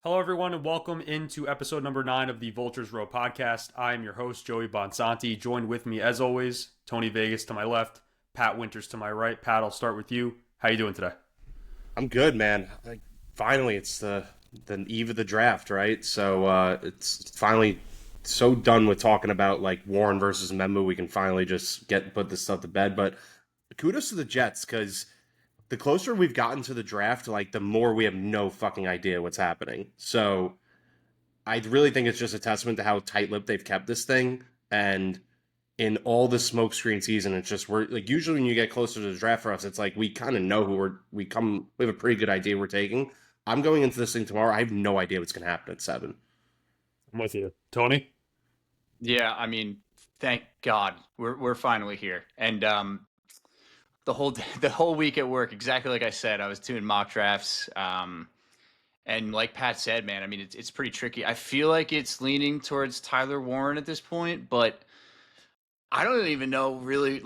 Hello, everyone, and welcome into episode number 9 of the Vultures Row podcast. I am your host, Joey Bonsanti. Joined with me, as always, Tony Vegas to my left, Pat Winters to my right. Pat, I'll start with you. How you doing today? I'm good, man. Finally, it's the eve of the draft, right? So it's finally so done with talking about like Warren versus Membu. We can finally just get put this stuff to bed. But kudos to the Jets because the closer we've gotten to the draft, like the more we have no fucking idea what's happening. So I really think it's just a testament to how tight-lipped they've kept this thing. And in all the smokescreen season, it's just we're like usually when you get closer to the draft for us, it's like we kind of know who we have a pretty good idea we're taking. I'm going into this thing tomorrow. I have no idea what's gonna happen at 7. I'm with you. Tony? Yeah, thank God we're finally here. And the whole the whole week at work, exactly like I said, I was doing mock drafts. And like Pat said, man, it's pretty tricky. I feel like it's leaning towards Tyler Warren at this point, but I don't even know really.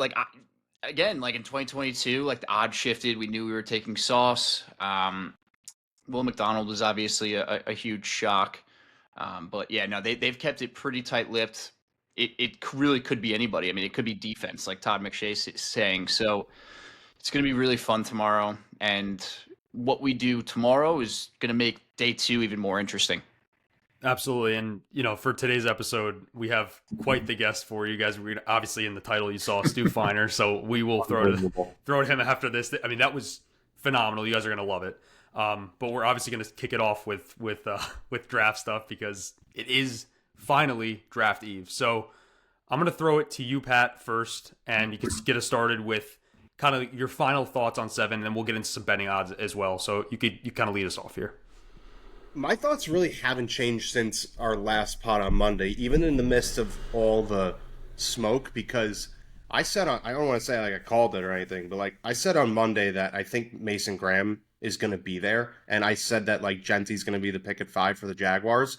Again, like in 2022, like the odds shifted. We knew we were taking Sauce. Will McDonald was obviously a huge shock. But yeah, no, they've kept it pretty tight-lipped. It really could be anybody. I mean, it could be defense, like Todd McShay is saying. So it's going to be really fun tomorrow. And what we do tomorrow is going to make day two even more interesting. Absolutely. And, for today's episode, we have quite the guest for you guys. We're obviously in the title, you saw Stu Feiner. So we will throw to him after this. I mean, that was phenomenal. You guys are going to love it. But we're obviously going to kick it off with draft stuff because it is finally draft eve. So I'm going to throw it to you, Pat, first, and you can get us started with kind of your final thoughts on 7, and then we'll get into some betting odds as well. So you kind of lead us off here. My thoughts really haven't changed since our last pod on Monday, even in the midst of all the smoke, because I don't want to say like I called it or anything, but like I said on Monday that I think Mason Graham is going to be there. And I said that like Gentry's going to be the pick at 5 for the Jaguars.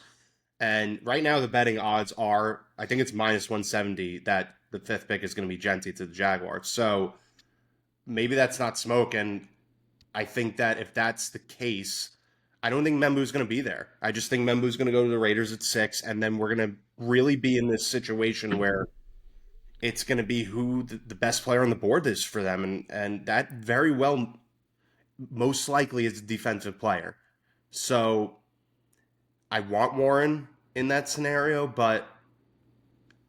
And right now the betting odds are, I think it's minus 170 that the 5th pick is going to be Gentry to the Jaguars. So maybe that's not smoke. And I think that if that's the case, I don't think Membu's going to be there. I just think Membu's going to go to the Raiders at 6. And then we're going to really be in this situation where it's going to be who the best player on the board is for them. And that very well most likely is a defensive player. So I want Warren in that scenario, but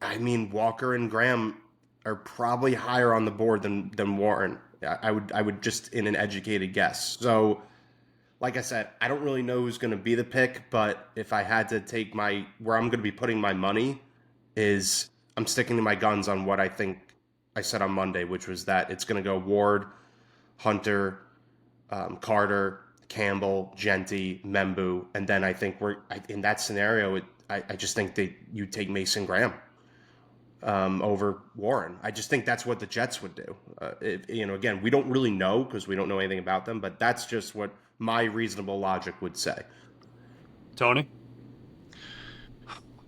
I mean Walker and Graham are probably higher on the board than Warren. I would just in an educated guess. So like I said, I don't really know who's going to be the pick, but if I had to take where I'm going to be putting my money is I'm sticking to my guns on what I think I said on Monday, which was that it's going to go Ward, Hunter, Carter, Campbell, Genty, Membu, and then I think in that scenario. I just think that you take Mason Graham over Warren. I just think that's what the Jets would do. Again, we don't really know because we don't know anything about them, but that's just what my reasonable logic would say. Tony?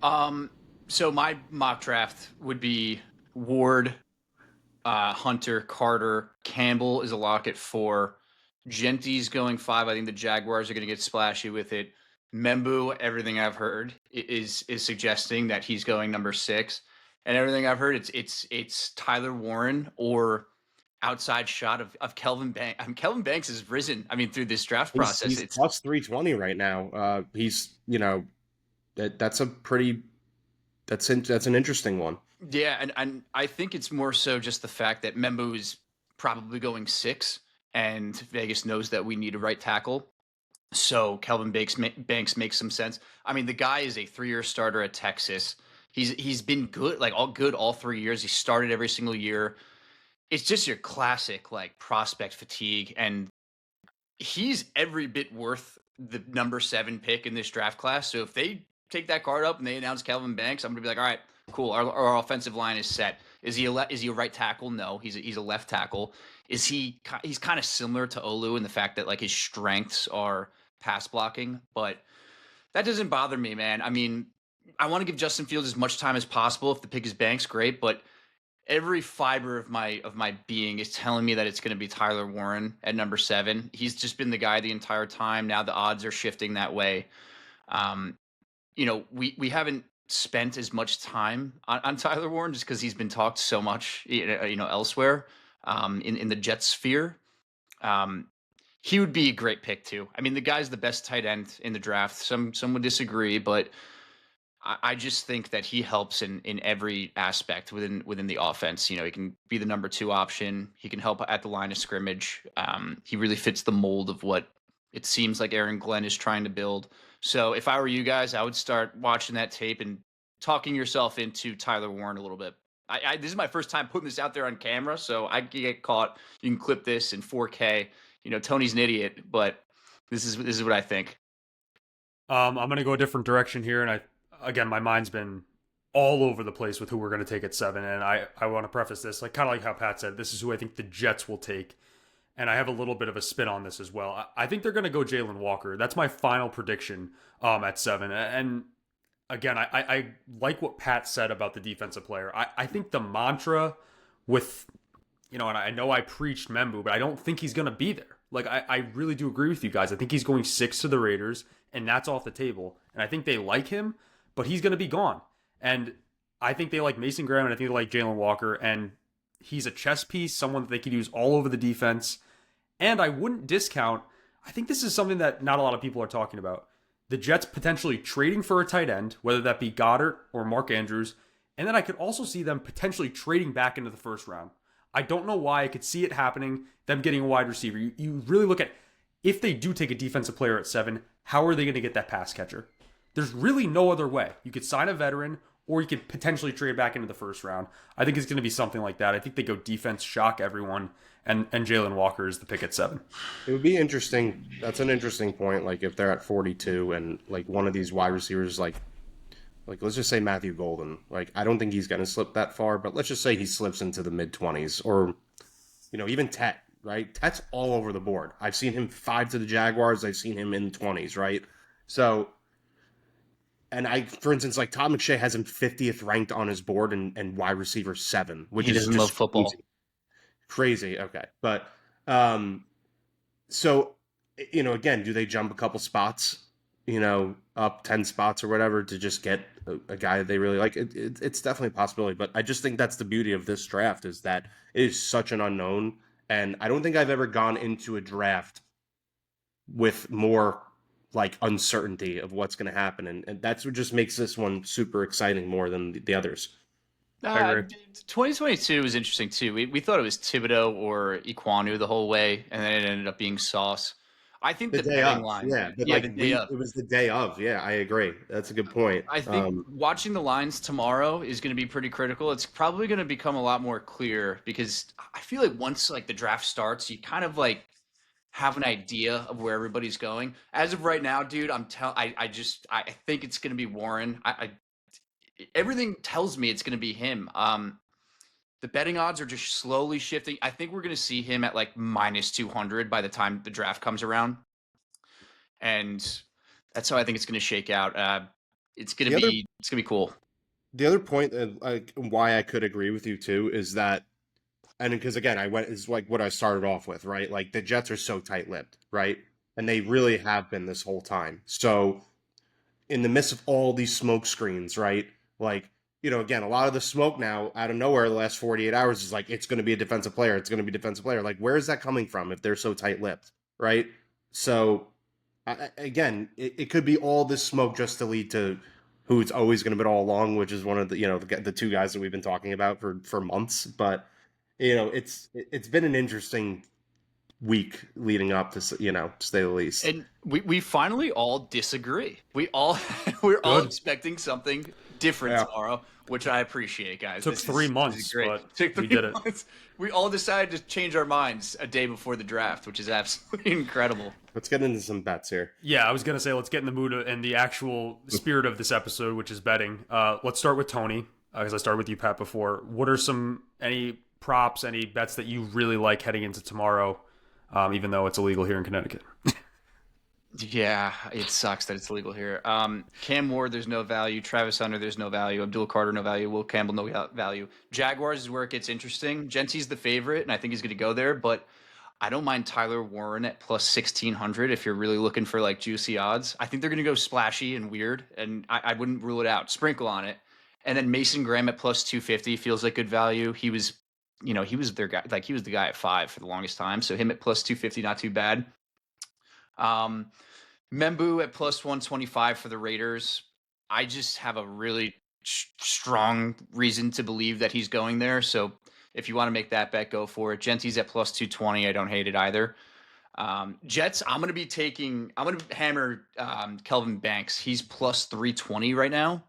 So my mock draft would be Ward, Hunter, Carter, Campbell is a lock at 4. Genty's going 5. I think the Jaguars are going to get splashy with it. Membu, everything I've heard is suggesting that he's going number 6, and everything I've heard it's Tyler Warren or outside shot of Kelvin Banks. Kelvin Banks has risen. Through this draft process, He's plus 320 right now. He's that's an interesting one. Yeah, and I think it's more so just the fact that Membu is probably going 6, and Vegas knows that we need a right tackle. So Kelvin Banks makes some sense. The guy is a 3-year starter at Texas. He's been good, like all 3 years. He started every single year. It's just your classic like prospect fatigue, and he's every bit worth the number 7 pick in this draft class. So if they take that card up and they announce Kelvin Banks, I'm gonna be like, all right, cool. Our offensive line is set. Is he a right tackle? No, he's a left tackle. He's kind of similar to Olu in the fact that like his strengths are pass blocking, but that doesn't bother me, man. I want to give Justin Fields as much time as possible. If the pick is Banks, great, but every fiber of my being is telling me that it's going to be Tyler Warren at number 7. He's just been the guy the entire time. Now the odds are shifting that way. Um, you know, we haven't spent as much time on Tyler Warren just because he's been talked so much, elsewhere in the Jets sphere. Um, he would be a great pick too. I mean, the guy's the best tight end in the draft. Some would disagree, but I just think that he helps in every aspect within the offense. You know, he can be the number 2 option. He can help at the line of scrimmage. He really fits the mold of what it seems like Aaron Glenn is trying to build. So if I were you guys, I would start watching that tape and talking yourself into Tyler Warren a little bit. This is my first time putting this out there on camera, so I get caught. You can clip this in 4K. You know, Tony's an idiot, but this is what I think. I'm gonna go a different direction here, and again, my mind's been all over the place with who we're gonna take at 7, and I want to preface this kind of like how Pat said. This is who I think the Jets will take, and I have a little bit of a spin on this as well. I think they're gonna go Jalen Walker. That's my final prediction at 7, and again, I like what Pat said about the defensive player. I think the mantra with, and I know I preached Membu, but I don't think he's going to be there. Like, I really do agree with you guys. I think he's going 6 to the Raiders, and that's off the table. And I think they like him, but he's going to be gone. And I think they like Mason Graham, and I think they like Jalen Walker, and he's a chess piece, someone that they could use all over the defense. And I wouldn't discount, I think this is something that not a lot of people are talking about. The Jets potentially trading for a tight end, whether that be Goddard or Mark Andrews. And then I could also see them potentially trading back into the first round. I don't know why. I could see it happening, them getting a wide receiver. You really look at, if they do take a defensive player at 7, how are they going to get that pass catcher? There's really no other way. You could sign a veteran, or you could potentially trade back into the first round. I think it's going to be something like that. I think they go defense, shock everyone, and Jalen Walker is the pick at 7. It would be interesting. That's an interesting point. Like, if they're at 42 and like one of these wide receivers, like let's just say Matthew Golden. Like, I don't think he's going to slip that far, but let's just say he slips into the mid-20s, or even Tet. Right, Tet's all over the board. I've seen him 5 to the Jaguars. I've seen him in the 20s. Right, so. And for instance, like Todd McShay has him 50th ranked on his board and wide receiver 7, which He is doesn't just love football. Crazy. Okay. But, so, again, do they jump a couple spots, up 10 spots or whatever to just get a guy that they really like? It's definitely a possibility, but I just think that's the beauty of this draft, is that it is such an unknown. And I don't think I've ever gone into a draft with more like uncertainty of what's going to happen, and that's what just makes this one super exciting more than the others. 2022 was interesting too. We thought it was Thibodeau or Iquanu the whole way, and then it ended up being Sauce. I think the betting line, but it was the day of. Yeah, I agree. That's a good point. I think watching the lines tomorrow is going to be pretty critical. It's probably going to become a lot more clear, because I feel like once like the draft starts, you kind of like have an idea of where everybody's going. As of right now, dude, I think it's going to be Warren. Everything tells me it's going to be him. The betting odds are just slowly shifting. I think we're going to see him at like -200 by the time the draft comes around, and that's how I think it's going to shake out. It's going to be cool. The other point, like why I could agree with you too, is that. And because, again, is like what I started off with, right? Like, the Jets are so tight-lipped, right? And they really have been this whole time. So, in the midst of all these smoke screens, right? Like, again, a lot of the smoke now out of nowhere the last 48 hours is like, it's going to be a defensive player. It's going to be a defensive player. Like, where is that coming from if they're so tight-lipped, right? So, again, it could be all this smoke just to lead to who it's always going to be all along, which is one of the, the 2 guys that we've been talking about for months. But it's been an interesting week leading up to, to say the least. And we finally all disagree. We're all expecting something different tomorrow, which I appreciate, guys. Took 3 months, but we did it. We all decided to change our minds a day before the draft, which is absolutely incredible. Let's get into some bets here. Yeah, I was going to say, let's get in the mood and the actual spirit of this episode, which is betting. Let's start with Tony, because I started with you, Pat, before. What are any props, any bets that you really like heading into tomorrow, even though it's illegal here in Connecticut? Yeah, it sucks that it's illegal here. Cam Ward, there's no value. Travis Hunter, there's no value. Abdul Carter, no value. Will Campbell, no value. Jaguars is where it gets interesting. Gentsy's the favorite, and I think he's going to go there, but I don't mind Tyler Warren at plus 1600 if you're really looking for like juicy odds. I think they're going to go splashy and weird, and I wouldn't rule it out. Sprinkle on it. And then Mason Graham at plus 250 feels like good value. He was, he was their guy. Like he was the guy at 5 for the longest time. So him at plus 250, not too bad. Um, Membu at plus 125 for the Raiders. I just have a really strong reason to believe that he's going there. So if you want to make that bet, go for it. Genty's at plus 220. I don't hate it either. Jets, I'm going to hammer Kelvin Banks. He's plus 320 right now.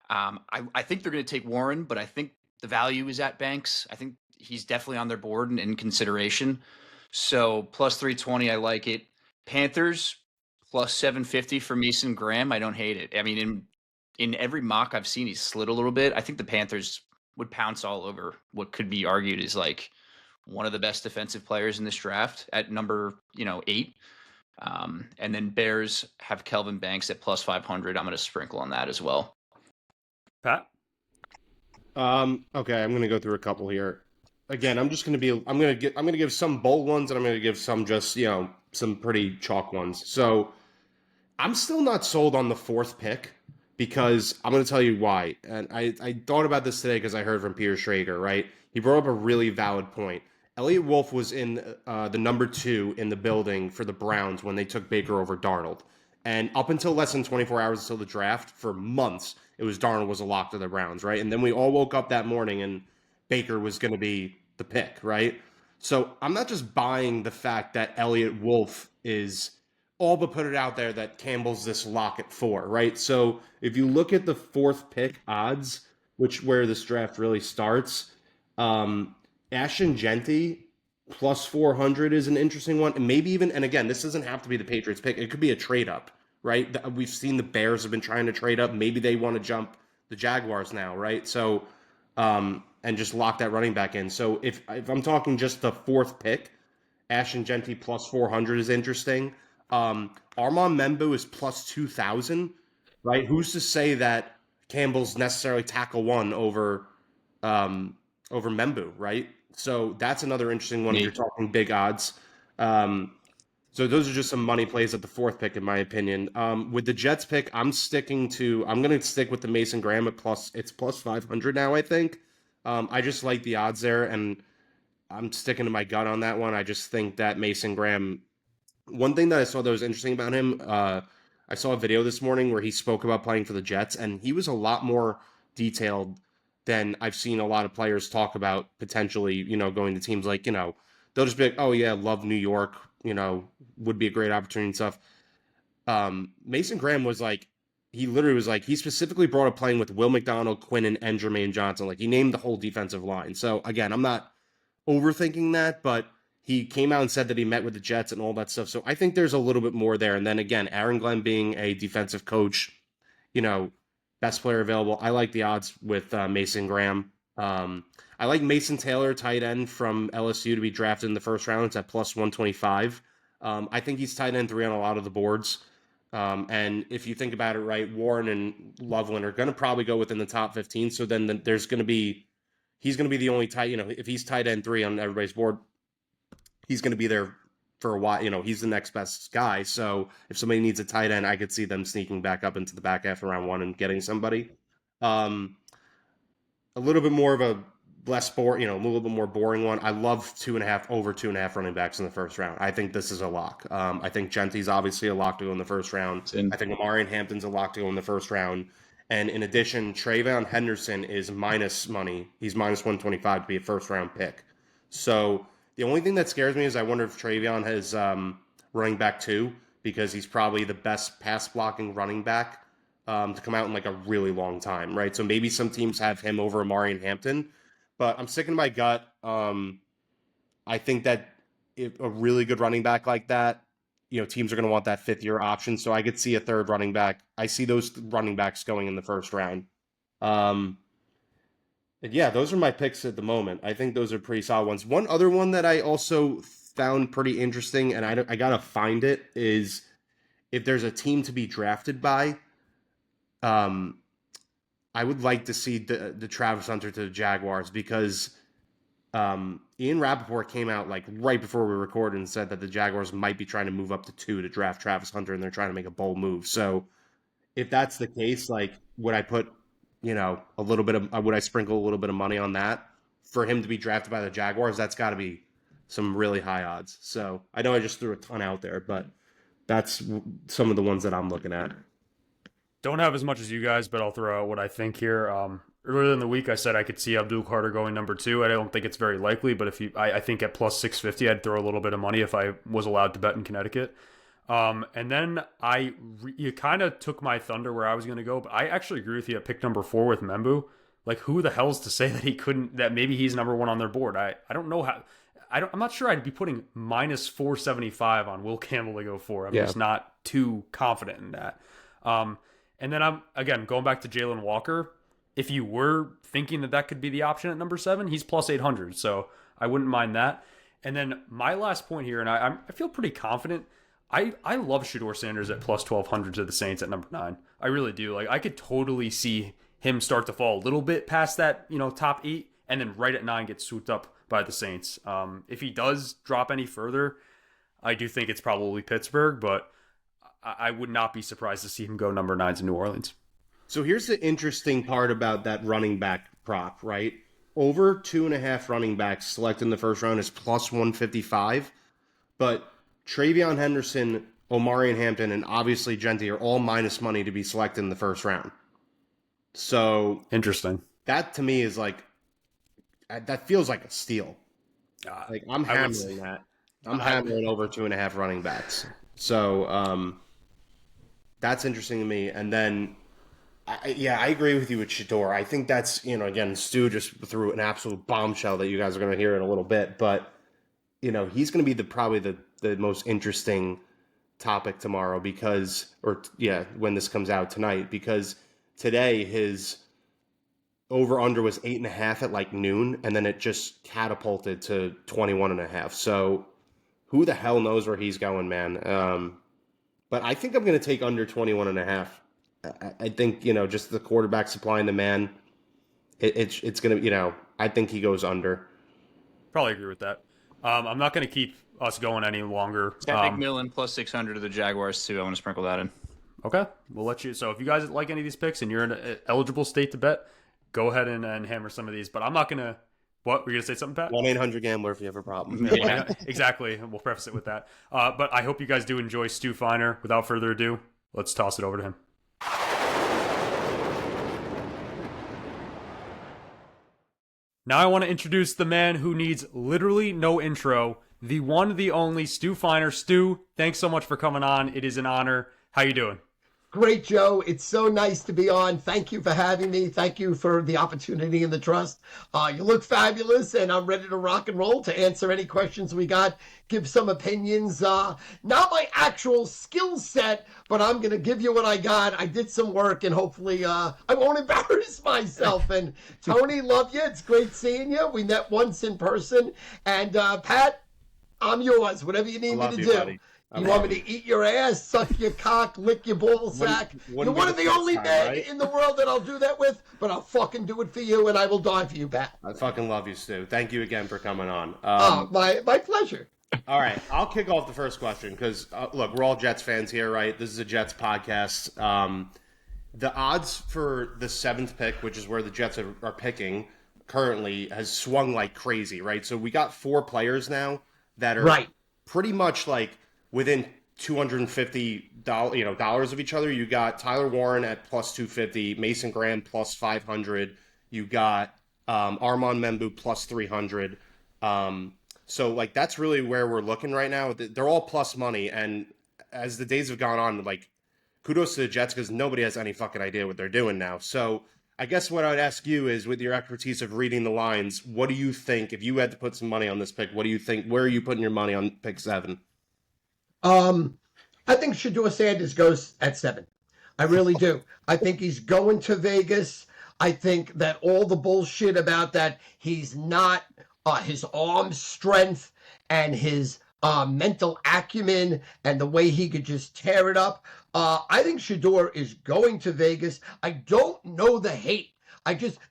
I think they're going to take Warren, but I think the value is at Banks. I think he's definitely on their board and in consideration. So plus 320, I like it. Panthers, plus 750 for Mason Graham. I don't hate it. I mean, in every mock I've seen, he's slid a little bit. I think the Panthers would pounce all over what could be argued is like one of the best defensive players in this draft at number 8. And then Bears have Kelvin Banks at plus 500. I'm going to sprinkle on that as well. Pat? Okay, I'm going to go through a couple here. Again, I'm going to give some bold ones, and I'm going to give some just, some pretty chalk ones. So I'm still not sold on the 4th pick because I'm going to tell you why. And I thought about this today because I heard from Peter Schrager, right? He brought up a really valid point. Elliott Wolf was in the number 2 in the building for the Browns when they took Baker over Darnold. And up until less than 24 hours until the draft, for months, it was Darnold was a lock to the Browns, right? And then we all woke up that morning and Baker was going to be the pick, right? So I'm not just buying the fact that Elliott Wolf is all but put it out there that Campbell's this lock at 4, right? So if you look at the 4th pick odds, where this draft really starts, Ashton Genty plus 400 is an interesting one. And maybe even, and again, this doesn't have to be the Patriots pick. It could be a trade up, right? We've seen the Bears have been trying to trade up. Maybe they want to jump the Jaguars now, right? So, and just lock that running back in. So if I'm talking just the 4th pick, Ashton Genty plus 400 is interesting. Armand Membu is plus 2,000, right? Who's to say that Campbell's necessarily tackle 1 over Membu, right? So that's another interesting one if you're talking big odds. So those are just some money plays at the 4th pick, in my opinion. With the Jets pick, I'm going to stick with the Mason Graham at it's plus 500 now, I think. I just like the odds there, and I'm sticking to my gut on that one. I just think that Mason Graham, one thing that I saw that was interesting about him, I saw a video this morning where he spoke about playing for the Jets, and he was a lot more detailed than I've seen a lot of players talk about potentially, going to teams like, they'll just be like, oh yeah, love New York, would be a great opportunity and stuff. Mason Graham was like, he literally was like, he specifically brought up playing with Will McDonald, Quinnen, and Jermaine Johnson. Like he named the whole defensive line. So again, I'm not overthinking that, but he came out and said that he met with the Jets and all that stuff. So I think there's a little bit more there. And then again, Aaron Glenn being a defensive coach, best player available. I like the odds with Mason Graham. I like Mason Taylor, tight end from LSU, to be drafted in the 1st round. It's at plus 125. I think he's tight end 3 on a lot of the boards. And if you think about it, right, Warren and Loveland are going to probably go within the top 15. So then he's going to be the only tight, if he's tight end 3 on everybody's board, he's going to be there for a while. He's the next best guy. So if somebody needs a tight end, I could see them sneaking back up into the back half of round 1 and getting somebody. A little bit more of a a little bit more boring one. I love over 2.5 running backs in the 1st round. I think this is a lock. I think Genty's obviously a lock to go in the 1st round. I think Amari Hampton's a lock to go in the 1st round. And in addition, Trayvon Henderson is minus money. He's minus 125 to be a 1st round pick. So the only thing that scares me is I wonder if Trayvon has running back 2, because he's probably the best pass blocking running back to come out in like a really long time, right? So maybe some teams have him over Amari and Hampton, but I'm sticking to my gut. I think that if a really good running back like that, teams are going to want that 5th-year option. So I could see a 3rd running back. I see those running backs going in the 1st round. And yeah, those are my picks at the moment. I think those are pretty solid ones. One other one that I also found pretty interesting, and I got to find it, is if there's a team to be drafted by, I would like to see the Travis Hunter to the Jaguars, because Ian Rappaport came out like right before we recorded and said that the Jaguars might be trying to move up to 2 to draft Travis Hunter, and they're trying to make a bold move. So if that's the case, like, would I put, a little bit of, would I sprinkle a little bit of money on that for him to be drafted by the Jaguars? That's got to be some really high odds. So I know I just threw a ton out there, but that's some of the ones that I'm looking at. Don't have as much as you guys, but I'll throw out what I think here. Earlier in the week, I said I could see Abdul Carter going number 2. I don't think it's very likely, but I think at plus 650, I'd throw a little bit of money if I was allowed to bet in Connecticut. And then you kind of took my thunder where I was going to go, but I actually agree with you at pick number 4 with Membu. Like, who the hell's to say that maybe he's number 1 on their board? I don't know how. I'm not sure I'd be putting minus 475 on Will Campbell to go 4. I'm just not too confident in that. And then I'm, again, going back to Jalen Walker. If you were thinking that could be the option at number 7, he's plus 800. So I wouldn't mind that. And then my last point here, and I feel pretty confident. I love Shedeur Sanders at plus 1200 to the Saints at number 9. I really do. Like, I could totally see him start to fall a little bit past that, top 8, and then right at 9 get swooped up by the Saints. If he does drop any further, I do think it's probably Pittsburgh, but I would not be surprised to see him go number 9 to New Orleans. So here's the interesting part about that running back prop, right? Over 2.5 running backs selected in the first round is plus 155, but Travion Henderson, Omarion Hampton, and obviously Genti are all minus money to be selected in the first round. So interesting. That to me is like, that feels like a steal. Like, I'm hammering that. I'm hammering over 2.5 running backs. So that's interesting to me. And then, I agree with you with Shedeur. I think that's, again, Stu just threw an absolute bombshell that you guys are going to hear in a little bit. But, he's going to be probably the most interesting topic tomorrow when this comes out tonight, because today his over-under was 8.5 at like noon, and then it just catapulted to 21.5. So who the hell knows where he's going, man? But I think I'm going to take under 21.5. I think, just the quarterback supplying the man, it's going to, I think he goes under. Probably agree with that. I'm not going to keep us going any longer. McMillan plus 600 to the Jaguars too. I want to sprinkle that in. Okay, we'll let you. So if you guys like any of these picks and you're in an eligible state to bet, go ahead and hammer some of these. But I'm not going to. What? Were you going to say something, Pat? 1-800-GAMBLER if you have a problem. Yeah, exactly. We'll preface it with that. But I hope you guys do enjoy Stu Feiner. Without further ado, let's toss it over to him. Now I want to introduce the man who needs literally no intro, the one, the only, Stu Feiner. Stu, thanks so much for coming on. It is an honor. How you doing? Great, Joe. It's so nice to be on. Thank you for having me. Thank you for the opportunity and the trust. You look fabulous, and I'm ready to rock and roll to answer any questions we got, give some opinions. Not my actual skill set, but I'm going to give you what I got. I did some work, and hopefully I won't embarrass myself. And Tony, love you. It's great seeing you. We met once in person. And Pat, I'm yours. Whatever you need me to do. Buddy. You want me to eat your ass, suck your cock, lick your ball sack? You're one of the only men in the world that I'll do that with, but I'll fucking do it for you, and I will die for you, Pat. I fucking love you, Stu. Thank you again for coming on. My pleasure. All right, I'll kick off the first question because, look, we're all Jets fans here, right? This is a Jets podcast. The odds for the 7th pick, which is where the Jets are picking currently, has swung like crazy, right? So we got 4 players now that are pretty much like within $250 dollars of each other. You got Tyler Warren at plus 250, Mason Graham plus 500. You got Armand Membu plus 300. So like that's really where we're looking right now. They're all plus money, and as the days have gone on, like kudos to the Jets because nobody has any fucking idea what they're doing now. So I guess what I'd ask you is, with your expertise of reading the lines, what do you think if you had to put some money on this pick? What do you think? Where are you putting your money on pick 7? I think Shedeur Sanders goes at 7. I really do. I think he's going to Vegas. I think that all the bullshit about that he's not his arm strength and his mental acumen and the way he could just tear it up. I think Shedeur is going to Vegas. I don't know the hate.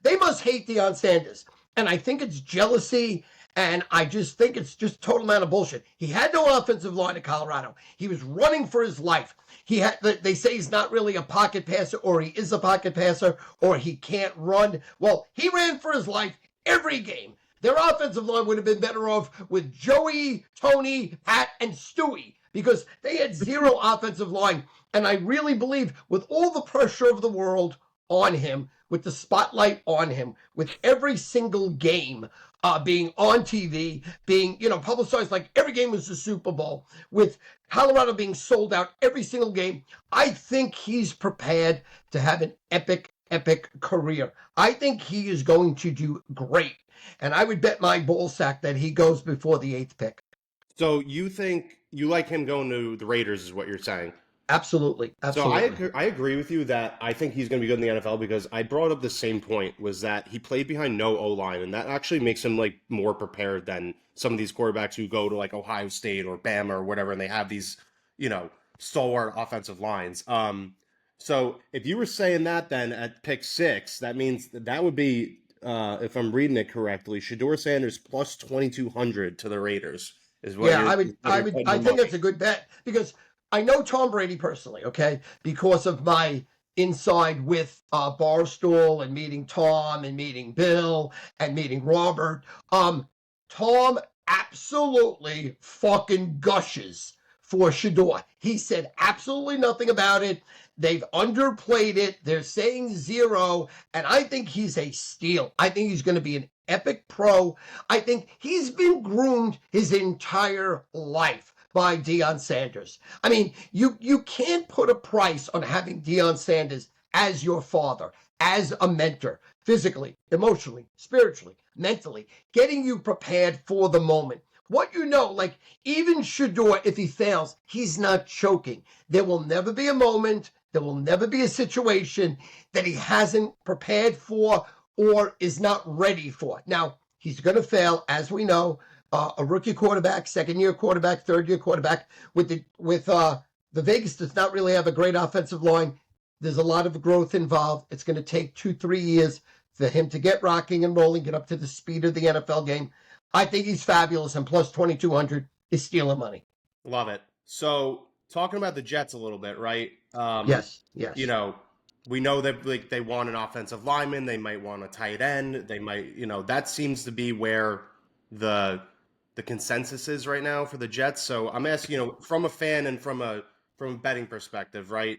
They must hate Deion Sanders. And I think it's jealousy. And I just think it's just total amount of bullshit. He had no offensive line at Colorado. He was running for his life. They say he's not really a pocket passer, or he is a pocket passer, or he can't run. Well, he ran for his life every game. Their offensive line would have been better off with Joey, Tony, Pat, and Stewie, because they had zero offensive line. And I really believe, with all the pressure of the world on him, with the spotlight on him, with every single game being on TV, being, publicized like every game was the Super Bowl, with Colorado being sold out every single game, I think he's prepared to have an epic career. I think he is going to do great. And I would bet my ball sack that he goes before the 8th pick. So you think you like him going to the Raiders is what you're saying? Absolutely. So I agree with you that I think he's going to be good in the NFL, because I brought up the same point, was that he played behind no O-line, and that actually makes him like more prepared than some of these quarterbacks who go to like Ohio State or Bama or whatever, and they have these, stalwart offensive lines. So if you were saying that, then at pick 6, that means that would be, if I'm reading it correctly, Shedeur Sanders plus 2,200 to the Raiders is what. Yeah, I think that's a good bet, because I know Tom Brady personally, okay, because of my inside with Barstool and meeting Tom and meeting Bill and meeting Robert. Tom absolutely fucking gushes for Shedeur. He said absolutely nothing about it. They've underplayed it. They're saying 0, and I think he's a steal. I think he's going to be an epic pro. I think he's been groomed his entire life by Deion Sanders. I mean, you can't put a price on having Deion Sanders as your father, as a mentor, physically, emotionally, spiritually, mentally, getting you prepared for the moment. What like even Shedeur, if he fails, he's not choking. There will never be a moment, there will never be a situation that he hasn't prepared for or is not ready for. Now, he's going to fail, as we know. A rookie quarterback, second-year quarterback, third-year quarterback. With the Vegas does not really have a great offensive line. There's a lot of growth involved. It's going to take 2-3 years for him to get rocking and rolling, get up to the speed of the NFL game. I think he's fabulous, and plus 2,200 is stealing money. Love it. So talking about the Jets a little bit, right? Yes. We know that they want an offensive lineman. They might want a tight end. They might, that seems to be where the consensus is right now for the Jets. So I'm asking, from a fan and from a betting perspective, right?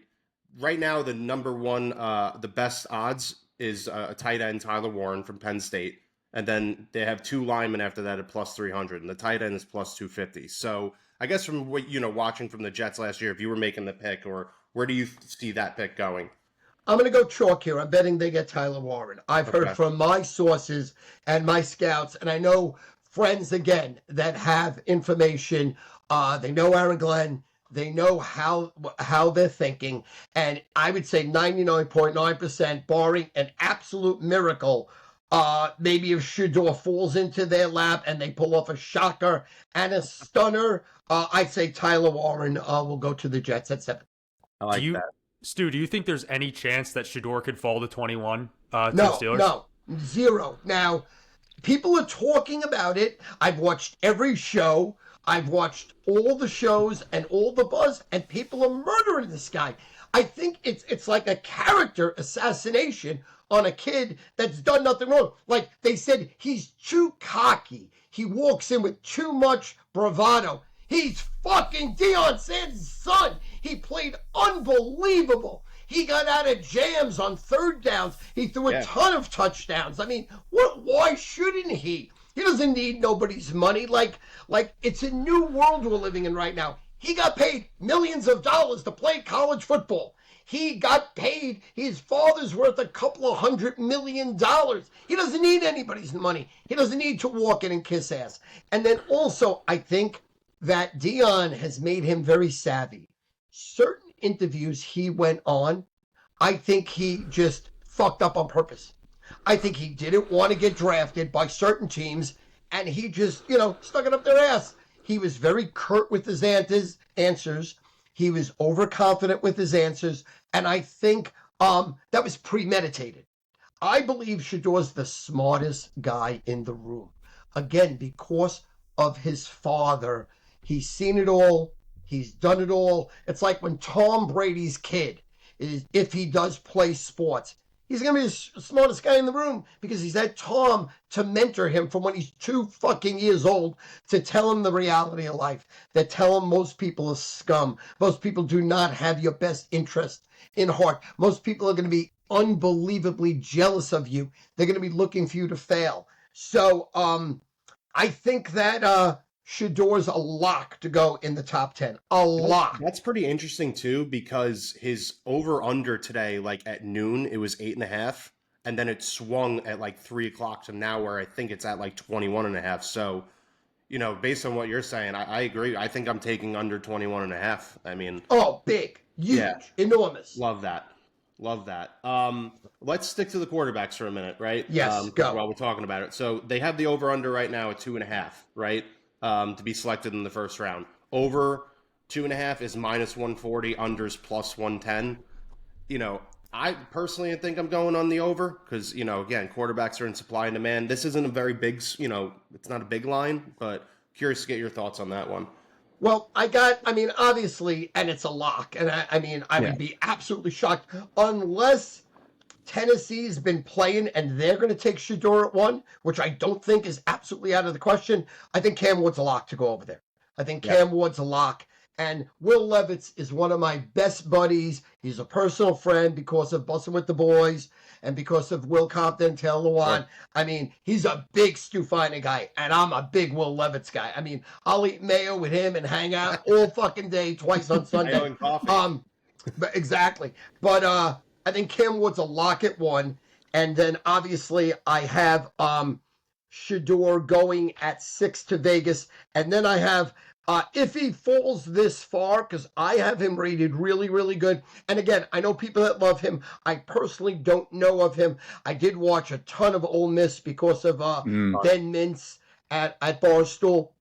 Right now, the number one, the best odds is a tight end, Tyler Warren from Penn State. And then they have 2 linemen after that at plus 300, and the tight end is plus 250. So I guess from what, watching from the Jets last year, if you were making the pick, or where do you see that pick going? I'm going to go chalk here. I'm betting they get Tyler Warren. I've heard from my sources and my scouts, and I know friends, again, that have information. They know Aaron Glenn. They know how they're thinking. And I would say 99.9%, barring an absolute miracle, maybe if Shedeur falls into their lap and they pull off a shocker and a stunner, I'd say Tyler Warren will go to the Jets at 7. I like that. Stu, do you think there's any chance that Shedeur could fall to 21 to the Steelers? No, 0. Now, people are talking about it. I've watched every show. I've watched all the shows and all the buzz, and people are murdering this guy. I think it's like a character assassination on a kid that's done nothing wrong. Like they said, he's too cocky. He walks in with too much bravado. He's fucking Deion Sanders' son. He played unbelievable. He got out of jams on third downs. He threw a ton of touchdowns. I mean, why shouldn't he? He doesn't need nobody's money. Like it's a new world we're living in right now. He got paid millions of dollars to play college football. He got paid. His father's worth a couple of $100 million. He doesn't need anybody's money. He doesn't need to walk in and kiss ass. And then also, I think that Deion has made him very savvy. Certain interviews he went on, I think he just fucked up on purpose. I think he didn't want to get drafted by certain teams, and he just, stuck it up their ass. He was very curt with his answers. He was overconfident with his answers, and I think that was premeditated. I believe Shedeur's the smartest guy in the room. again, because of his father. He's seen it all. He's done it all. It's like when Tom Brady's kid is, if he does play sports, he's going to be the smartest guy in the room because he's had Tom to mentor him from when he's 2 fucking years old to tell him the reality of life, that tell him most people are scum. Most people do not have your best interest in heart. Most people are going to be unbelievably jealous of you. They're going to be looking for you to fail. So I think that Shador's a lock to go in the top 10. A lock. That's pretty interesting too, because his over-under today, like at noon, it was 8.5, and then it swung at like 3 o'clock to now where I think it's at like 21.5. So, based on what you're saying, I agree. I think I'm taking under 21.5. I mean, oh, big, huge, enormous. Love that. Let's stick to the quarterbacks for a minute, right? Yes, go. While we're talking about it. So they have the over-under right now at 2.5, right? To be selected in the first round. Over 2.5 is -140, unders +110. I personally think I'm going on the over because, again, quarterbacks are in supply and demand. This isn't a very big, it's not a big line, but curious to get your thoughts on that one. Well, obviously, and it's a lock, and I would be absolutely shocked unless Tennessee's been playing and they're going to take Shador at 1, which I don't think is absolutely out of the question. I think Cam Ward's a lock to go over there. I think Cam Ward's a lock. And Will Levis is one of my best buddies. He's a personal friend because of Bussin' with the Boys and because of Will Compton, Taylor Lewan. Right. He's a big Stu Feiner guy, and I'm a big Will Levis guy. I'll eat mayo with him and hang out all fucking day, twice on Sunday. Mayo and coffee. But exactly. But I think Cam Ward's a lock at 1. And then obviously I have Shador going at 6 to Vegas. And then I have, if he falls this far, because I have him rated really, really good. And again, I know people that love him. I personally don't know of him. I did watch a ton of Ole Miss because of Ben Mintz at Barstool.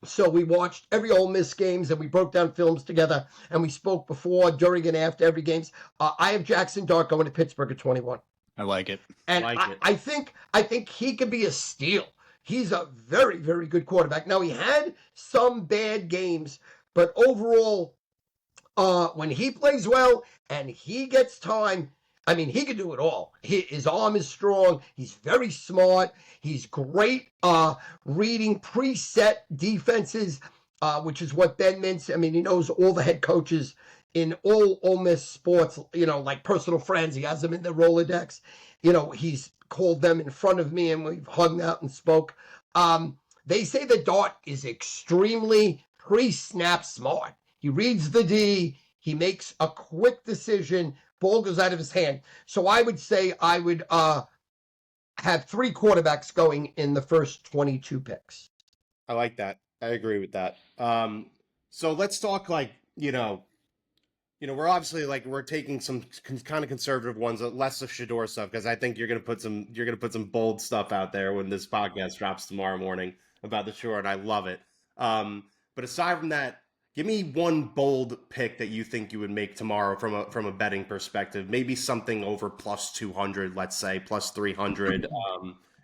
So we watched every Ole Miss games and we broke down films together and we spoke before, during, and after every games. I have Jackson Dart going to Pittsburgh at 21. I like it. And I think he could be a steal. He's a very, very good quarterback. Now, he had some bad games, but overall, when he plays well and he gets time, he can do it all. His arm is strong. He's very smart. He's great reading preset defenses, which is what Ben Mintz, he knows all the head coaches in all Ole Miss sports, like personal friends. He has them in the Rolodex. He's called them in front of me and we've hung out and spoke. They say that Dart is extremely pre-snap smart. He reads the D. He makes a quick decision. Ball goes out of his hand. So I would say I would have 3 quarterbacks going in the first 22 picks. I like that. I agree with that. So let's talk we're obviously we're taking some kind of conservative ones, less of Shador stuff, because I think you're gonna put some bold stuff out there when this podcast drops tomorrow morning about the Shore, and I love it. But aside from that, give me one bold pick that you think you would make tomorrow from a betting perspective. Maybe something over +200, let's say +300.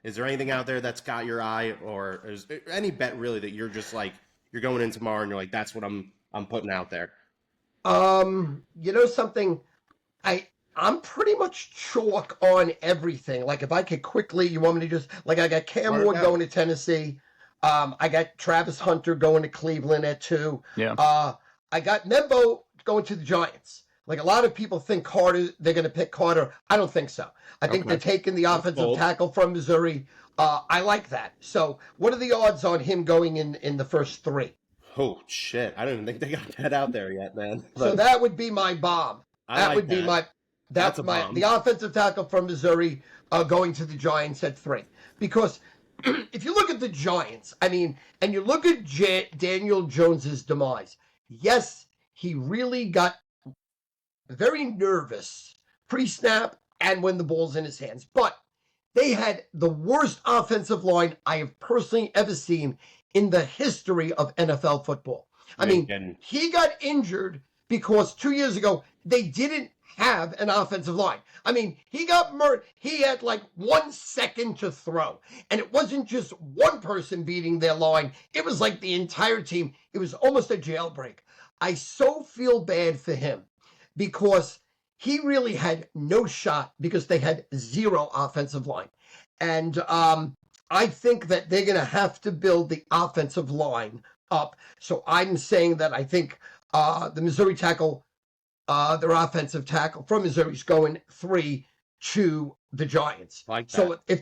Is there anything out there that's got your eye, or is there any bet really that you're just you're going in tomorrow and you're like, that's what I'm putting out there? Something, I'm pretty much chalk on everything. If I could quickly, you want me to just, I got Cam Ward going to Tennessee. I got Travis Hunter going to Cleveland at 2. Yeah. I got Membo going to the Giants. A lot of people think they're going to pick Carter. I don't think so. I think they're taking the offensive tackle from Missouri. I like that. So what are the odds on him going in the first 3? Oh, shit. I don't even think they got that out there yet, man. But so that would be my bomb. That's a bomb. The offensive tackle from Missouri going to the Giants at 3. Because if you look at the Giants, and you look at Daniel Jones's demise, yes, he really got very nervous pre-snap and when the ball's in his hands. But they had the worst offensive line I have personally ever seen in the history of NFL football. He got injured because 2 years ago, they didn't have an offensive line. I mean, he got murdered. He had like 1 second to throw. And it wasn't just one person beating their line. It was like the entire team. It was almost a jailbreak. I so feel bad for him because he really had no shot because they had zero offensive line. And I think that they're going to have to build the offensive line up. So I'm saying that I think the Missouri tackle, their offensive tackle from Missouri is going 3 to the Giants. Like that. So if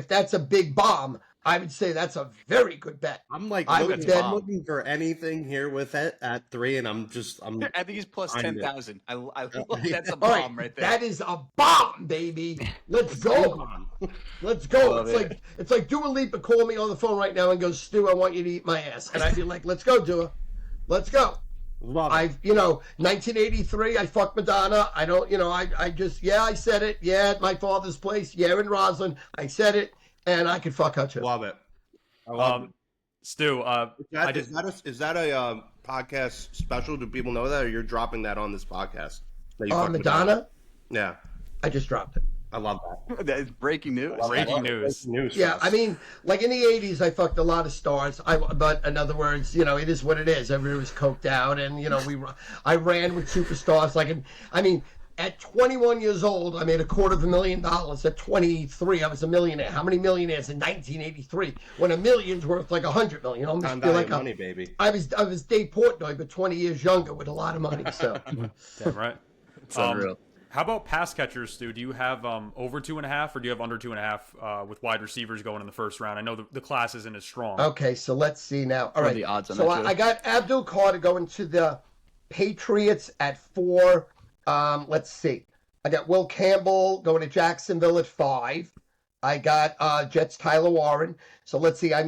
that's a big bomb, I would say that's a very good bet. I'm like I looking, would bet- I'm looking for anything here with it at 3, and I'm I think he's plus I'm 10,000. That's a All bomb right there. That is a bomb, baby. Let's go. Let's go. Love It's like Dua Lipa call me on the phone right now and goes, Stu, I want you to eat my ass. And I'd be like, let's go, Dua. Let's go. Love it. 1983, I fucked Madonna. I don't, I just, I said it. Yeah, at my father's place. Yeah, in Roslyn. I said it, and I could fuck her too. Love it. I love it. Stu, Is that a podcast special? Do people know that, or you're dropping that on this podcast? That you fucked Madonna? Yeah, I just dropped it. I love that. That is breaking news. breaking news. Yeah, I mean, like in the 80s, I fucked a lot of stars. But in other words, it is what it is. Everybody was coked out, and, I ran with superstars. At 21 years old, I made $250,000. At 23, I was a millionaire. How many millionaires in 1983 when a million's worth like 100 million? Almost Time feel value like of money, baby. I was Dave Portnoy, but 20 years younger with a lot of money. So Damn right. It's unreal. How about pass catchers, Stu? Do you have over 2.5, or do you have under 2.5 with wide receivers going in the first round? I know the class isn't as strong. okay, so let's see now. All right, the odds on so that, Joe? I got Abdul Carter going to the Patriots at 4. Let's see. I got Will Campbell going to Jacksonville at 5. I got Jets Tyler Warren. So let's see. I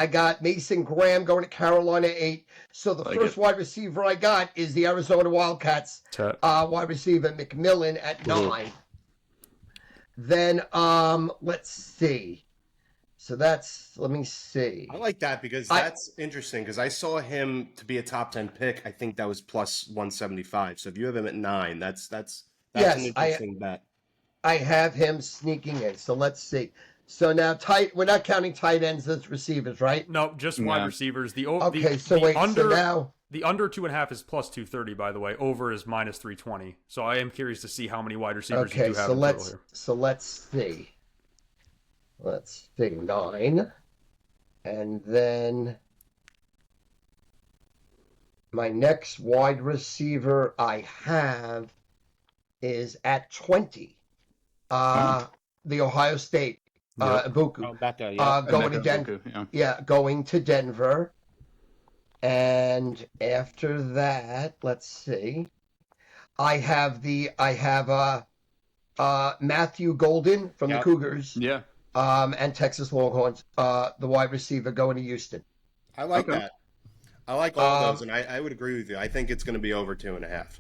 got Mason Graham going to Carolina 8. So the first wide receiver I got is the Arizona Wildcats wide receiver McMillan at 9. Then let's see. So let me see. I like that because that's interesting because I saw him to be a top 10 pick. I think that was plus 175. So if you have him at 9, that's Yes, an interesting bet. I have him sneaking in. So let's see. So now we're not counting tight ends as receivers, right? No, just wide receivers. The Okay, the under, so now the under 2.5 is plus 230. By the way, over is minus 320. So I am curious to see how many wide receivers you do have in total here. So let's see. Let's see, 9. And then my next wide receiver I have is at 20. The Ohio State, Ibuku. Becca, Going to Denver. Going to Denver. And after that, let's see. I have Matthew Golden from the Cougars. Yeah. And Texas Longhorns, the wide receiver going to Houston. I like that. I like all of those, and I would agree with you. I think it's going to be over 2.5.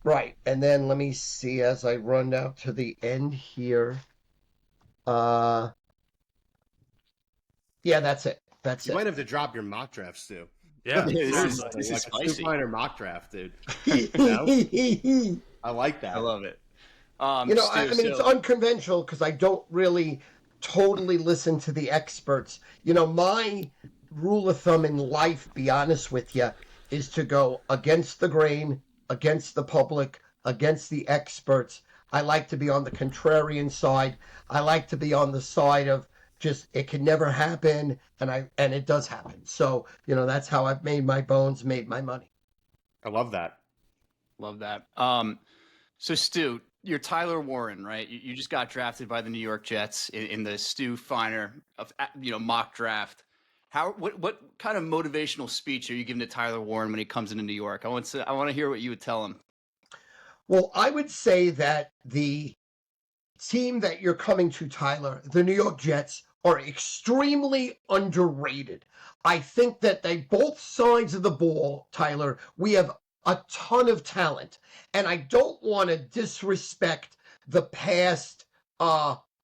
Right. And then let me see as I run down to the end here. Yeah, that's it. You might have to drop your mock drafts too. Yeah, This Like is a spicy. Stu Feiner mock draft, dude. You I like that. I love it. it's unconventional because I don't really totally listen to the experts. My rule of thumb in life, be honest with you, is to go against the grain, against the public, against the experts. I like to be on the contrarian side. I like to be on the side of just it can never happen, and it does happen. So that's how I've made my bones, made my money. I love that. Love that. So Stu, you're Tyler Warren, right? You just got drafted by the New York Jets in the Stu Feiner of mock draft. What kind of motivational speech are you giving to Tyler Warren when he comes into New York? I want to hear what you would tell him. Well, I would say that the team that you're coming to, Tyler, the New York Jets, are extremely underrated. I think that both sides of the ball, Tyler, we have a ton of talent. And I don't want to disrespect the past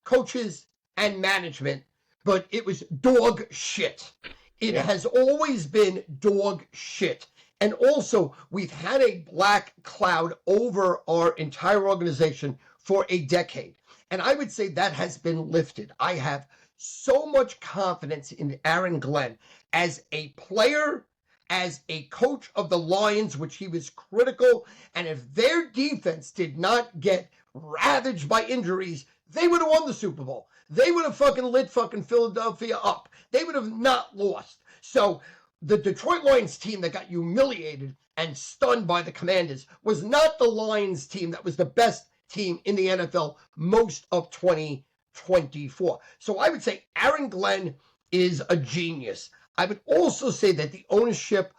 coaches and management, but it was dog shit. It has always been dog shit. And also, we've had a black cloud over our entire organization for a decade. And I would say that has been lifted. I have so much confidence in Aaron Glenn as a player, as a coach of the Lions, which he was critical. And if their defense did not get ravaged by injuries, they would have won the Super Bowl. They would have fucking lit fucking Philadelphia up. They would have not lost. So the Detroit Lions team that got humiliated and stunned by the Commanders was not the Lions team that was the best team in the NFL most of 2024. So I would say Aaron Glenn is a genius. I would also say that the ownership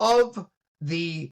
of the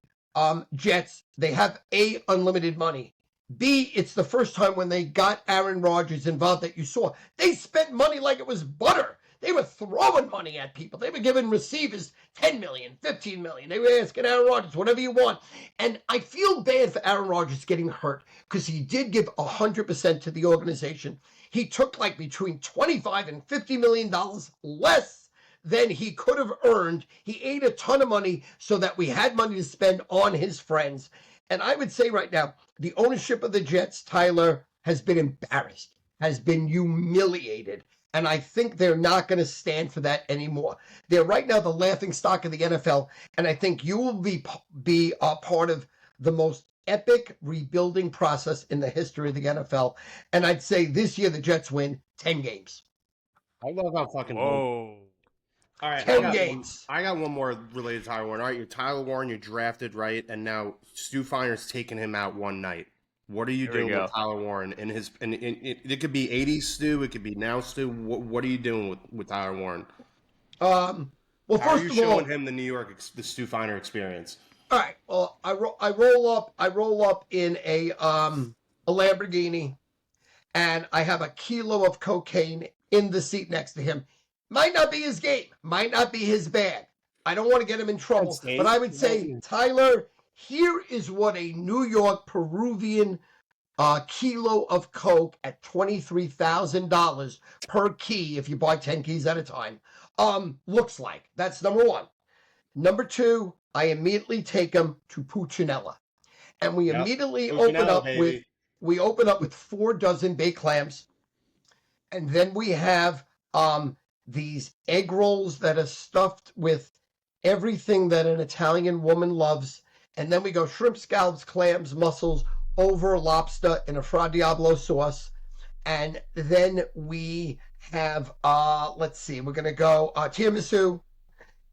Jets, they have A, unlimited money. B, it's the first time when they got Aaron Rodgers involved that you saw. They spent money like it was butter. They were throwing money at people. They were giving receivers 10 million, 15 million. They were asking Aaron Rodgers, whatever you want. And I feel bad for Aaron Rodgers getting hurt because he did give 100% to the organization. He took like between $25 and $50 million less than he could have earned. He ate a ton of money so that we had money to spend on his friends. And I would say right now, the ownership of the Jets, Tyler, has been embarrassed, has been humiliated. And I think they're not going to stand for that anymore. They're right now the laughingstock of the NFL. And I think you will be a part of the most epic rebuilding process in the history of the NFL. And I'd say this year the Jets win 10 games. I love how fucking. Whoa. All right, 10 games. I got one more related to Tyler Warren. All right, you're Tyler Warren, you're drafted, right? And now Stu Feiner's taking him out one night. What are you doing with Tyler Warren? And it could be 80s Stu, it could be now Stu. What are you doing with Tyler Warren? Well, How first are you of all, showing him the Stu Feiner experience? all right. Well, I roll up in a Lamborghini, and I have a kilo of cocaine in the seat next to him. Might not be his game, might not be his bag. I don't want to get him in trouble, but I would say, Tyler, here is what a New York Peruvian kilo of coke at $23,000 per key, if you buy 10 keys at a time, looks like. That's number one. Number two, I immediately take him to Puccinella, and we immediately open up with 4 dozen baked clams, and then we have these egg rolls that are stuffed with everything that an Italian woman loves. And then we go shrimp, scallops, clams, mussels, over lobster in a Fra Diablo sauce. And then we have, let's see, we're going to go tiramisu.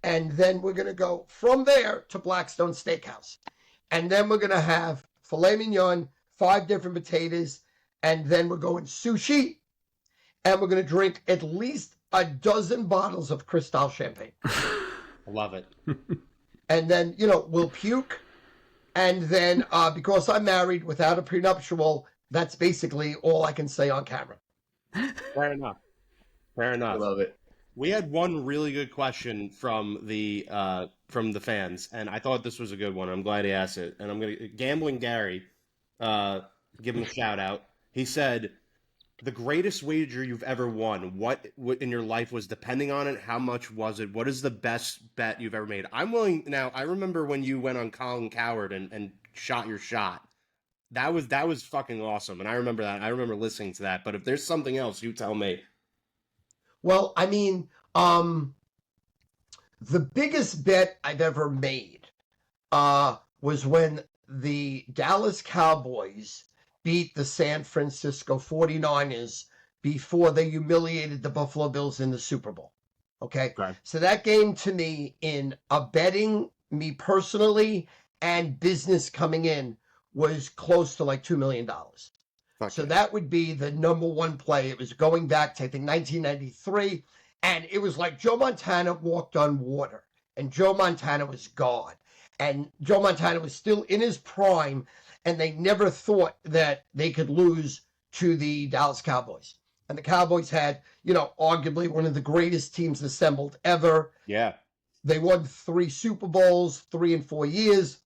And then we're going to go from there to Blackstone Steakhouse. And then we're going to have filet mignon, 5 different potatoes. And then we're going sushi. And we're going to drink at least a dozen bottles of Cristal champagne. I love it. And then, we'll puke. And then, because I'm married without a prenuptial, that's basically all I can say on camera. Fair enough. I love it. We had one really good question from the fans, and I thought this was a good one. I'm glad he asked it. And I'm going to Gambling Gary, give him a shout out. He said, the greatest wager you've ever won, what in your life was depending on it? How much was it? What is the best bet you've ever made? I'm willing now. I remember when you went on Colin Cowherd and shot your shot. That was fucking awesome, and I remember that. I remember listening to that. But if there's something else, you tell me. Well, I mean, the biggest bet I've ever made was when the Dallas Cowboys beat the San Francisco 49ers before they humiliated the Buffalo Bills in the Super Bowl. Okay? So that game to me, in a betting, me personally, and business coming in, was close to like $2 million. So that would be the number one play. It was going back to, I think, 1993. And it was like Joe Montana walked on water. And Joe Montana was gone. And Joe Montana was still in his prime. And they never thought that they could lose to the Dallas Cowboys. And the Cowboys had, arguably one of the greatest teams assembled ever. Yeah. They won 3 Super Bowls, 3 in 4 years.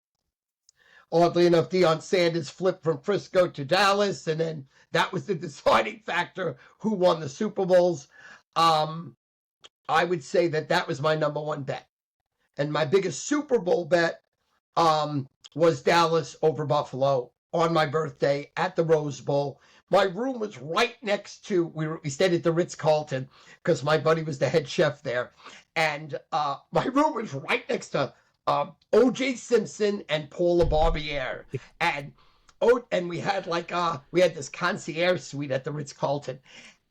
Oddly enough, Deion Sanders flipped from Frisco to Dallas, and then that was the deciding factor who won the Super Bowls. I would say that was my number one bet. And my biggest Super Bowl bet was Dallas over Buffalo on my birthday at the Rose Bowl. My room was right next to, we stayed at the Ritz-Carlton because my buddy was the head chef there. And my room was right next to O.J. Simpson and Paula Barbiere. And we had we had this concierge suite at the Ritz-Carlton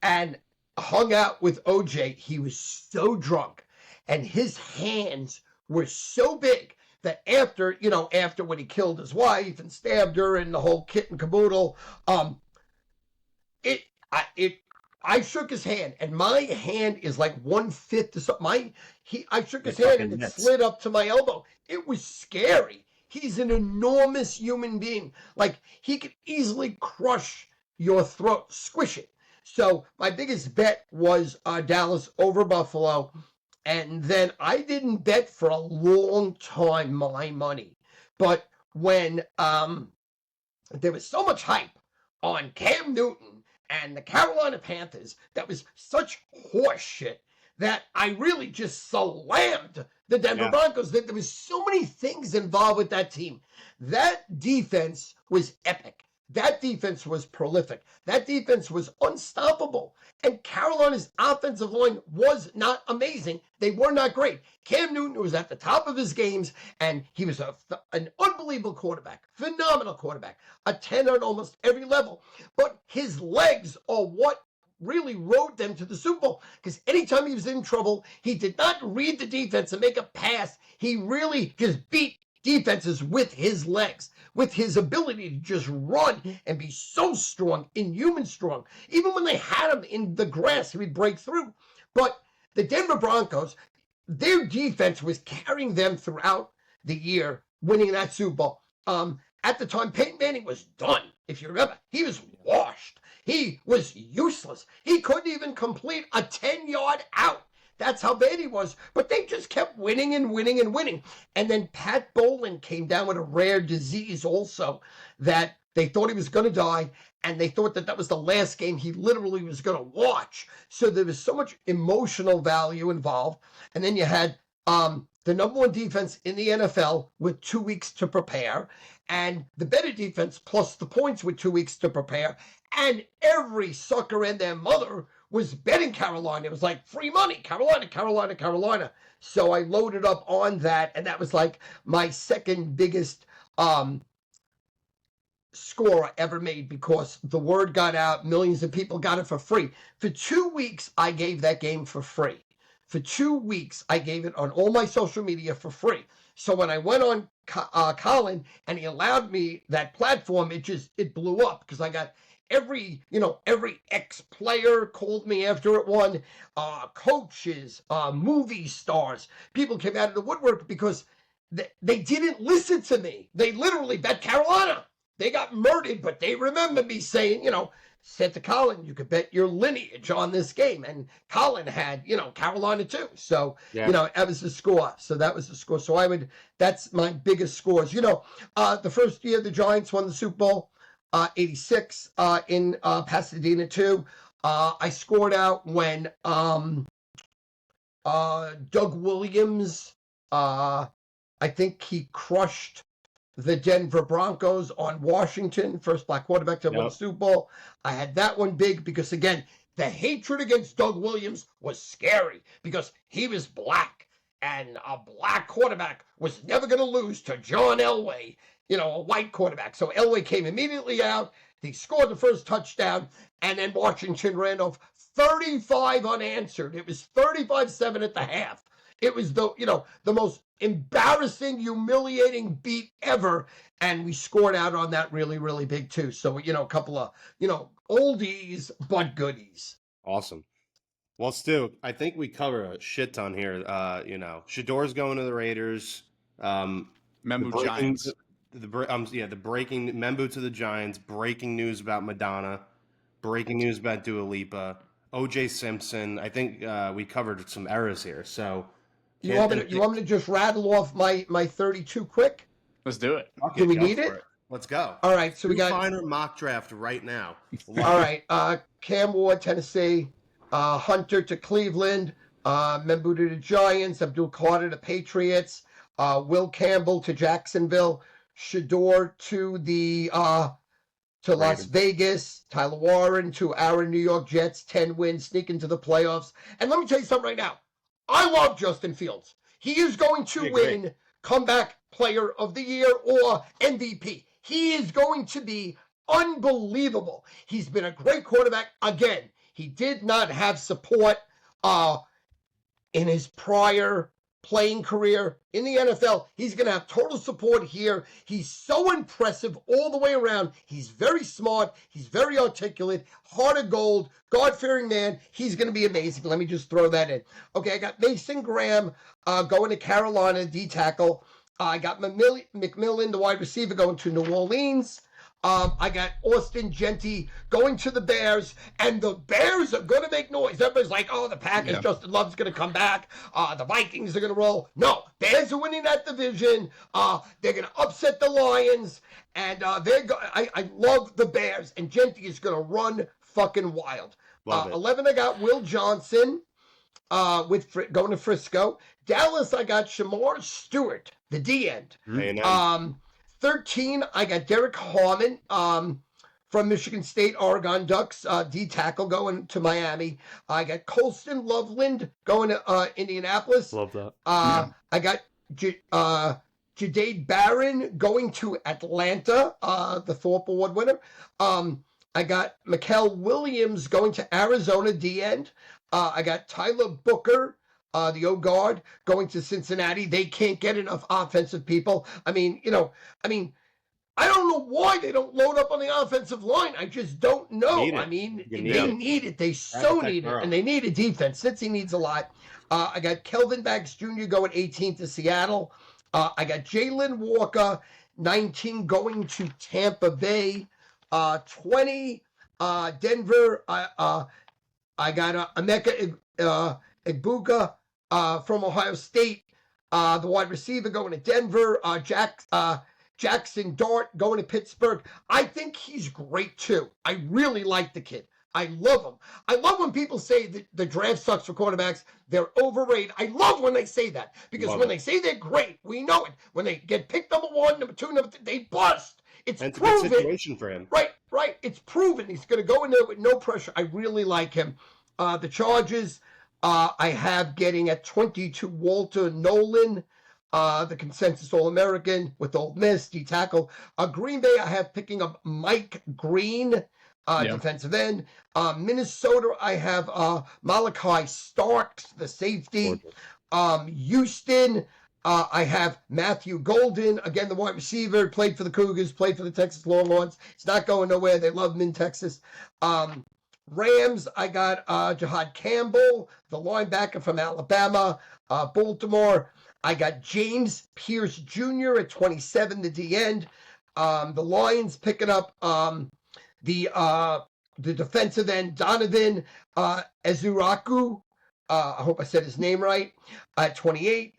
and hung out with O.J. He was so drunk and his hands were so big that after when he killed his wife and stabbed her and the whole kit and caboodle, I shook his hand, and my hand is like 1/5 to something. I shook his hand and it slid up to my elbow. It was scary. He's an enormous human being. Like, he could easily crush your throat, squish it. So my biggest bet was Dallas over Buffalo. And then I didn't bet for a long time my money. But when there was so much hype on Cam Newton and the Carolina Panthers, that was such horse shit that I really just slammed the Denver Broncos. There was so many things involved with that team. That defense was epic. That defense was prolific. That defense was unstoppable. And Carolina's offensive line was not amazing. They were not great. Cam Newton was at the top of his games, and he was an unbelievable quarterback, phenomenal quarterback, a 10 on almost every level. But his legs are what really rode them to the Super Bowl, because anytime he was in trouble, he did not read the defense and make a pass. He really just beat defenses with his legs, with his ability to just run and be so strong, inhuman strong. Even when they had him in the grass, he would break through. But the Denver Broncos, their defense was carrying them throughout the year, winning that Super Bowl. At the time, Peyton Manning was done. If you remember, he was washed. He was useless. He couldn't even complete a 10-yard out. That's how bad he was. But they just kept winning and winning and winning. And then Pat Bowlen came down with a rare disease also, that they thought he was going to die, and they thought that was the last game he literally was going to watch. So there was so much emotional value involved. And then you had the number one defense in the NFL with 2 weeks to prepare, and the better defense plus the points with 2 weeks to prepare. And every sucker and their mother was betting Carolina. It was like free money, Carolina, Carolina, Carolina. So I loaded up on that, and that was like my second biggest score I ever made, because the word got out, millions of people got it for free. For 2 weeks, I gave that game for free. For 2 weeks, I gave it on all my social media for free. So when I went on Colin and he allowed me that platform, it blew up, because I got every ex-player called me after it won, coaches, movie stars. People came out of the woodwork because they didn't listen to me. They literally bet Carolina. They got murdered, but they remember me saying, said to Colin, you could bet your lineage on this game. And Colin had, Carolina too. So, that was the score. So that was the score. So that's my biggest scores. The first year the Giants won the Super Bowl, 86 in Pasadena too. I scored out when Doug Williams, I think he crushed the Denver Broncos on Washington, first black quarterback to win the Super Bowl. I had that one big because, again, the hatred against Doug Williams was scary because he was black, and a black quarterback was never going to lose to John Elway, a white quarterback. So Elway came immediately out. He scored the first touchdown, and then Washington ran off 35 unanswered. It was 35-7 at the half. It was the most embarrassing, humiliating beat ever, and we scored out on that really, really big too. So a couple of oldies but goodies. Awesome. Well, Stu, I think we cover a shit ton here. Shador's going to the Raiders. Membu Giants. The breaking Membu to the Giants. Breaking news about Madonna. Breaking news about Dua Lipa. O.J. Simpson. I think we covered some errors here. So. You want me to just rattle off my 32 quick? Let's do it. Do we need it? Let's go. All right, so we got Feiner mock draft right now. All right, Cam Ward, Tennessee, Hunter to Cleveland, Membu to the Giants, Abdul Carter to Patriots, Will Campbell to Jacksonville. Shador to Las Vegas. Tyler Warren to our New York Jets, 10 wins, sneak into the playoffs. And let me tell you something right now. I love Justin Fields. He is going to win Comeback Player of the Year or MVP. He is going to be unbelievable. He's been a great quarterback. Again, he did not have support in his prior playing career in the NFL. He's going to have total support here. He's so impressive all the way around. He's very smart. He's very articulate, heart of gold, God-fearing man. He's going to be amazing. Let me just throw that in. Okay, I got Mason Graham going to Carolina, D-tackle. I got McMillan, the wide receiver, going to New Orleans. I got Austin Genty going to the Bears, and the Bears are going to make noise. Everybody's like, oh, the Packers, Justin Love's going to come back. The Vikings are going to roll. No, Bears are winning that division. They're going to upset the Lions, and I love the Bears, and Genty is going to run fucking wild. 11, I got Will Johnson going to Frisco. Dallas, I got Shamar Stewart, the D-end. 13, I got Derek Harmon from Michigan State, Oregon Ducks, D-tackle going to Miami. I got Colston Loveland going to Indianapolis. Love that. I got Jadade Barron going to Atlanta, the Thorpe Award winner. I got Mikael Williams going to Arizona, D-end. I got Tyler Booker, the O-guard, going to Cincinnati. They can't get enough offensive people. I don't know why they don't load up on the offensive line. I just don't know. They need it. They so need it. And they need a defense. Cincy needs a lot. I got Kelvin Banks Jr. going 18 to Seattle. I got Jalen Walker, 19, going to Tampa Bay. 20, Denver. I got Emeka Egbuka from Ohio State, the wide receiver, going to Denver. Jackson Dart going to Pittsburgh. I think he's great too. I really like the kid. I love him. I love when people say that the draft sucks for quarterbacks. They're overrated. I love when they say that, because when they say they're great, we know it. When they get picked number 1, number 2, number 3, they bust. It's proven. A good situation for him. Right. It's proven. He's going to go in there with no pressure. I really like him. The Chargers, I have getting at 22 Walter Nolan, the consensus All-American with Ole Miss, D-tackle. Green Bay, I have picking up Mike Green, defensive end. Minnesota, I have Malachi Starks, the safety. Houston, I have Matthew Golden, again, the wide receiver, played for the Cougars, played for the Texas Longhorns. It's not going nowhere. They love him in Texas. Rams, I got Jahad Campbell, the linebacker from Alabama. Baltimore, I got James Pierce Jr. at 27, the D-end. The Lions picking up the defensive end, Donovan Ezuraku. I hope I said his name right. At 28.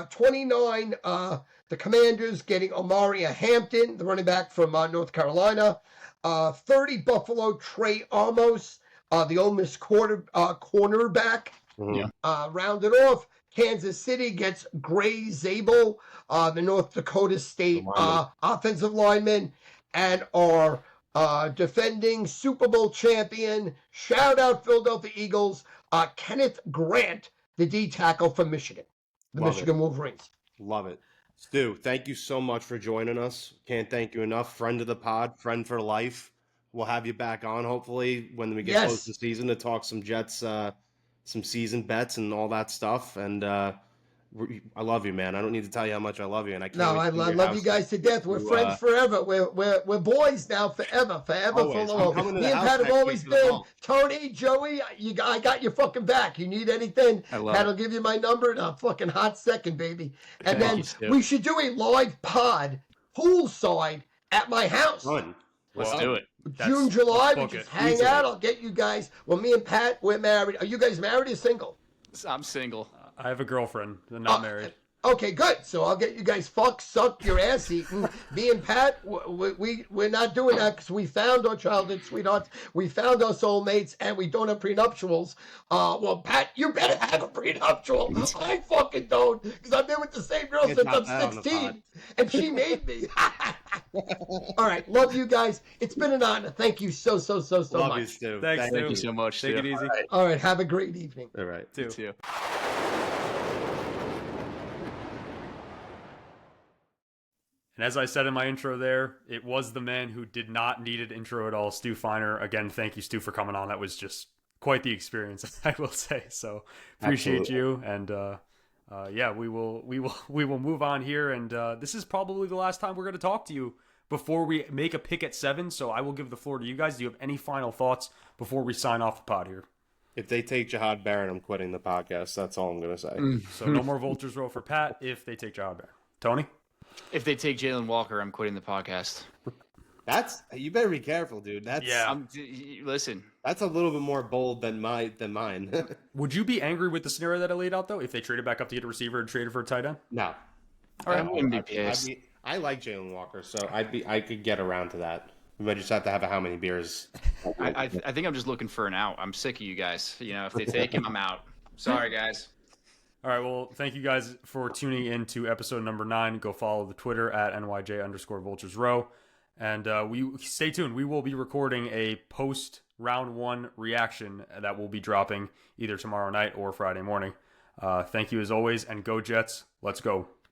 29, the Commanders getting Omaria Hampton, the running back from North Carolina. 30, Buffalo, Trey Amos, the Ole Miss cornerback. Rounded off, Kansas City gets Gray Zabel, the North Dakota State offensive lineman, and our defending Super Bowl champion, shout out Philadelphia Eagles, Kenneth Grant, the D-tackle from Michigan, the Michigan Wolverines. Love it. Stu, thank you so much for joining us. Can't thank you enough. Friend of the pod, friend for life. We'll have you back on, hopefully, when we get close to the season to talk some Jets, some season bets and all that stuff. And I love you, man. I don't need to tell you how much I love you. And I can't I love you guys to death. We're friends forever. We're boys now forever always. For long. Me and Pat have always been. Tony, Joey, I got your fucking back. You need anything, Pat will give you my number in a fucking hot second, baby. And then we should do a live pod poolside at my house. Fun. Let's do it. June, July, we just hang out. I'll get you guys. Well, me and Pat, we're married. Are you guys married or single? I'm single. I have a girlfriend. I'm not married. Okay, good. So I'll get you guys fucked, sucked, your ass eaten. Me and Pat, we're not doing that because we found our childhood sweethearts, we found our soulmates, and we don't have prenuptials. Well, Pat, you better have a prenuptial. I fucking don't, because I've been with the same girl since I'm 16, and she made me. All right, love you guys. It's been an honor. Thank you so much. Love you, Stu. Thanks, Thank you so much. Take Stu. it easy. All right, have a great evening. All right. Too. Too. And as I said in my intro there, it was the man who did not need an intro at all, Stu Feiner. Again, thank you, Stu, for coming on. That was just quite the experience, I will say. So appreciate Absolutely. you. And yeah, we will move on here. And this is probably the last time we're going to talk to you before we make a pick at 7. So I will give the floor to you guys. Do you have any final thoughts before we sign off the pod here? If they take Jihad Barron, I'm quitting the podcast. That's all I'm going to say. So no more Vultures Row for Pat if they take Jihad Barron. Tony? If they take Jalen Walker, I'm quitting the podcast. You better be careful, dude. Yeah. Listen, That's a little bit more bold than mine. Would you be angry with the scenario that I laid out, though, if they traded back up to get a receiver and traded for a tight end? No. all right, I wouldn't be pissed. I like Jalen Walker, so I could get around to that. We might just have to have how many beers. I think I'm just looking for an out. I'm sick of you guys. You know, if they take him, I'm out. Sorry, guys. All right, well, thank you guys for tuning in to episode number 9. Go follow the Twitter at NYJ_VulturesRow. And we stay tuned. We will be recording a post round 1 reaction that will be dropping either tomorrow night or Friday morning. Thank you as always, and go Jets. Let's go.